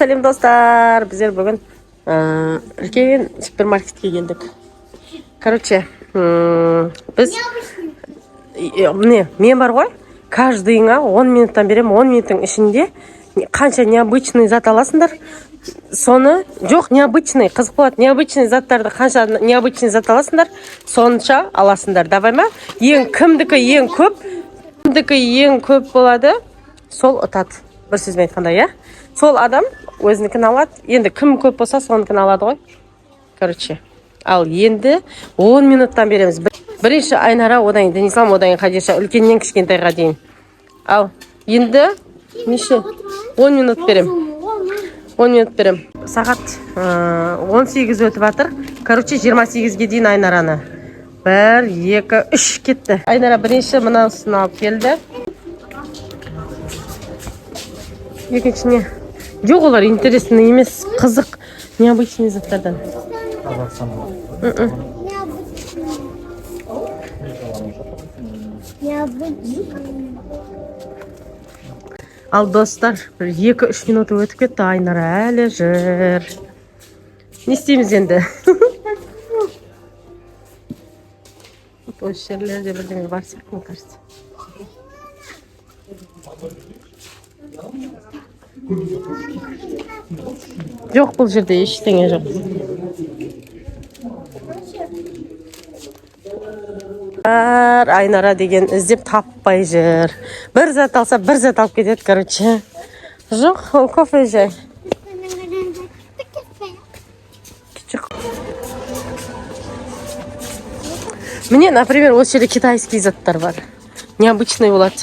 Сәлем достар. Біздер бүгін үлкен супермаркетке келдік. Короче, біз мен бар ғой, каждыйыңа 10 минуттан берем, 10 минуттың ішінде қанша необычный зат аласыңдар. Соны, жоқ, необычный, қызық болады. Необычный заттарды, қанша необычный зат аласыңдар, сонша аласыңдар. Давай ма? Кімдікі ең көп болады, сол ұтады. Бір сөзбен айтқанда, я? Сол адам өзінікін алады. Енді кім көп болса, соныкін алады ғой. Короче, ал енді 10 минуттан береміз. Бірінші Айнара, одан Денислам, одан Қадиша, үлкеннен кішкентайға дейін. Ал енді неше? 10 минут берем. 10 минут берем. Сағат 18 өтіп атыр. Короче, 28-ге дейін Айнараны. 1, 2, 3 кетті. Айнара бірінші мынасын алып келді. Екінші не? Жоқ, олар интересный емес, қызық, необычный заттардан. Ал достар, 2-3 минут өтіп кетті, Айнара әлі жүр. Не істейміз енді? Осы жерлерде бірдеңе бар сияқты, мне кажется. Жоқ, бұл жерде ештеңе жоқ. Айнара деген іздеп таппай жүр. Бір зат алса, бір зат алып кетеді, короче. Жоқ, ол кофе жай. Мне, например, осы жерде китайский заттар бар. Необычный болады.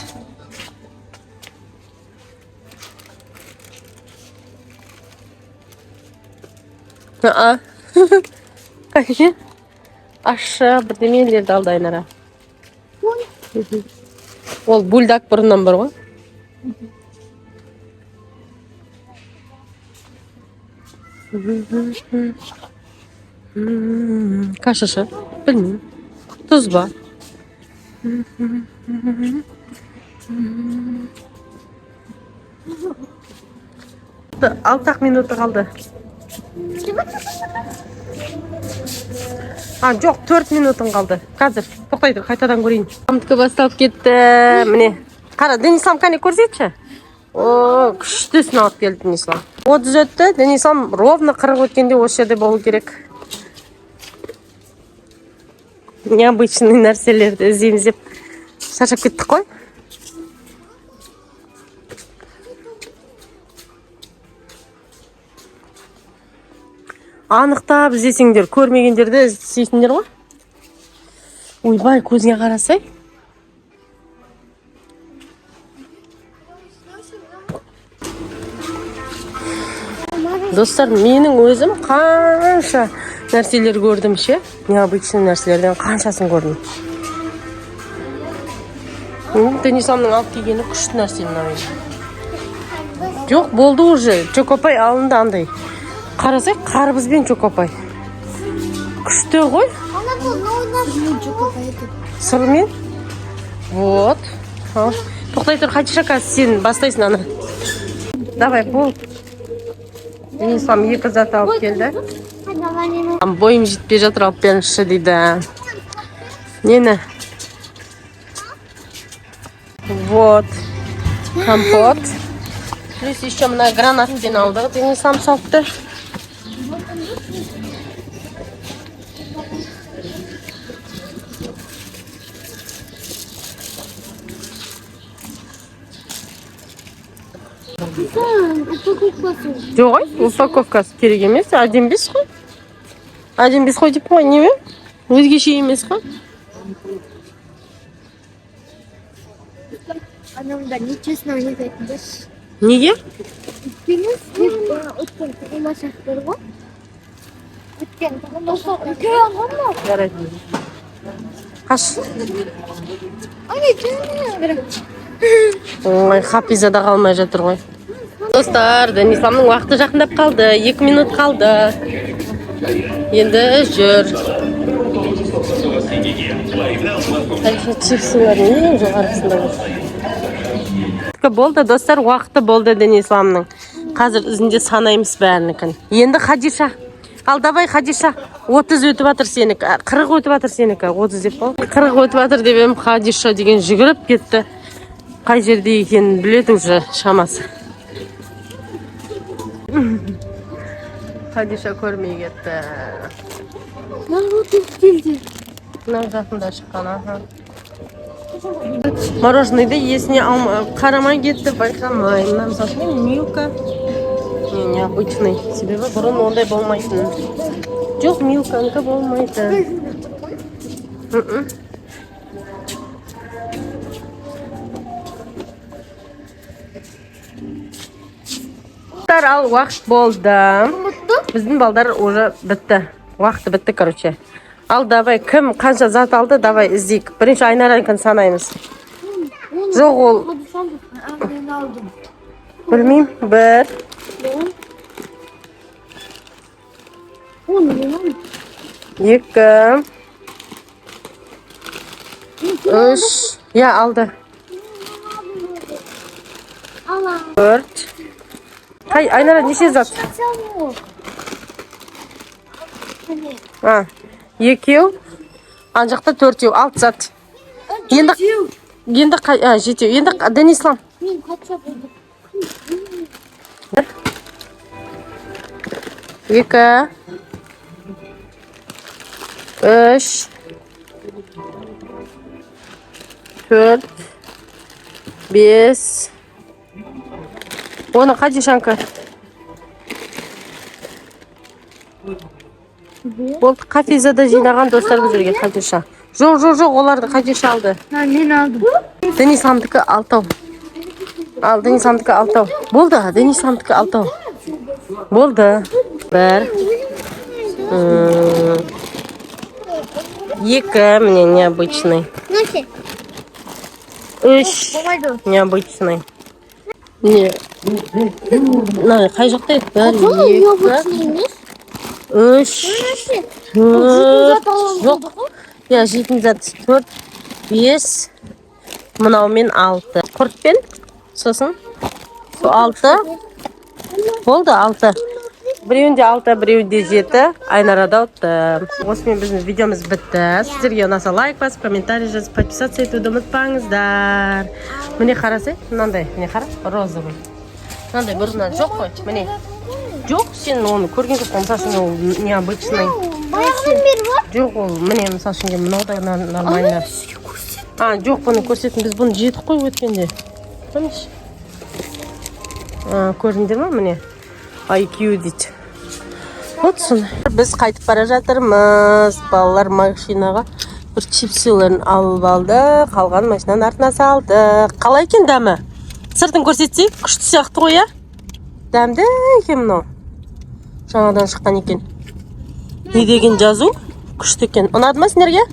Қайше? Аша бірдемелерді алды Айнара. Ол бульдак бұрыннан бар ғой. Кашашы? Білмеймін. Тұз ба? Алтақ минуты қалды. Жоқ, 4 минутын қалды. Қазір, тоқтайды, қайтадан көрейін. Тамдікі басталып кетті. Міне, қара, Денислам қане көрсетші? Күштісін алып келді Денислам. 30 өтті, Денислам ровно 40 өткенде осы жерде болу керек. Необычный нәрселерді іздейміз деп шаршап кеттік қой. Анықтап іздесеңдер, көрмегендерді іздейсіңдер ғой. Ойбай, көзіңе қарасай. Достар, менің өзім қанша нәрселер көрдім ше. Необычный нәрселерден қаншасын көрдім. Денисламның алып келгені күшті нәрселер. Жоқ, болды уже. Чокопай алынды андай. Қарасай, қарбызбен чокопай. Күшті ғой. Сырмен? Вот. Тоқтай тұр, Қадиша, сен бастайсың ана. Давай, бол. Денислам 2 зат алып келді. Бойым жетпей жатыр, алып беріңізші дейді. Нені? Вот. Компот. Плюс еще мына гранатпен алдық. Денислам сатты. Жоқ, упаковкасы керек емес, 1,5 қой. 1,5 қой деп қой, неме? Өзгеше емес қой. Анамда нечестно ойнайтынбыз. Неге? Өткен тамашақтар ғой. Өткен тамашақтар. Үлкен алған ма? Жарайды. Қаш? Ой, Хапизада қалмай жатыр ғой. Достар, Денисламның уақыты жақындап қалды. 2 минут қалды. Енді жүр. Чипсылар ең жоғарғысында. Болды, достар, уақыты болды Денисламның. Қазір ізінде санаймыз бәрінікін. Енді Хадиша. Ал давай Хадиша. 30 өтіп жатыр сенікі. 40 өтіп жатыр сенікі. 30 деп бол. 40 өтіп жатыр деп ем, Хадиша деген жүгіріп кетті. Қай жерде екенін біледі уже шамасы. Хадиша көрмей кетті. Мына жақында шыққан, аха. Мороженыйды есіне қарамай кетті, байқамай. Мына мысалы үшін Милка. Необычный. Себебі бұрын ондай болмайтын. Жоқ, Милканікі болмайды. Ал уақыт болды. Біздің балдар уже бітті. Уақыты бітті, короче. Ал давай, кім қанша зат алды, давай іздейік. Бірінші Айнаранікін санаймыз. Жоқ ол. Білмейм. 1 2 3 Я алды. 4 Қай, Айнара неше зат? 2 ана жақта 4 6 зат. Енді қай, 7. Енді Денислам. 2 3 4 5 Оны Хадишанка. Болды, Хафизада жинаған достар бізерге Хадиша. Жоқ, оларды Хадиша алды. Мен алдым. Денисламдікі 6. Ал, Денисламдікі 6. Болды, Денисламдікі 6. Болды. 1 2 Мне необычный. 3 Необычный. Не. Қай жақта еді? 1 2 3 4 Жоқ. Я жетім зат 4 5 Мынаумен 6. Құртпен сосын 6. Болды 6. Біреуінде 6, біреуінде 7. Айнарада отты. Осымен біздің видеомыз бітті. Сіздерге ұнаса лайк басып, комментарий жазып, подписаться етуді ұмытпаңыздар. Міне қарасай, мынандай, міне қара, розовый. Мынандай бұрыннан жоқ қой, міне. Жоқ, сен оны көрген жоқсың, мысалы үшін ол необычный. Жоқ, ол міне мысалы үшін мынаудай нормально. Жоқ, бұны көрсеттім, біз бұны жедік қой өткенде. Помнишь? Көрдіңдер ма, міне? IQ дейді. Вот соны. Біз қайтып бара жатырмыз. Балалар машинаға бір чипсилерін алып алды. Қалған машинаның артына салды. Қалай екен дәмі? Сыртын көрсетсек, күшті сияқты ғой, я? Дәмді екен мынау. Жаңадан шыққан екен. Не деген жазу? Күшті екен. Ұнады ма сендерге?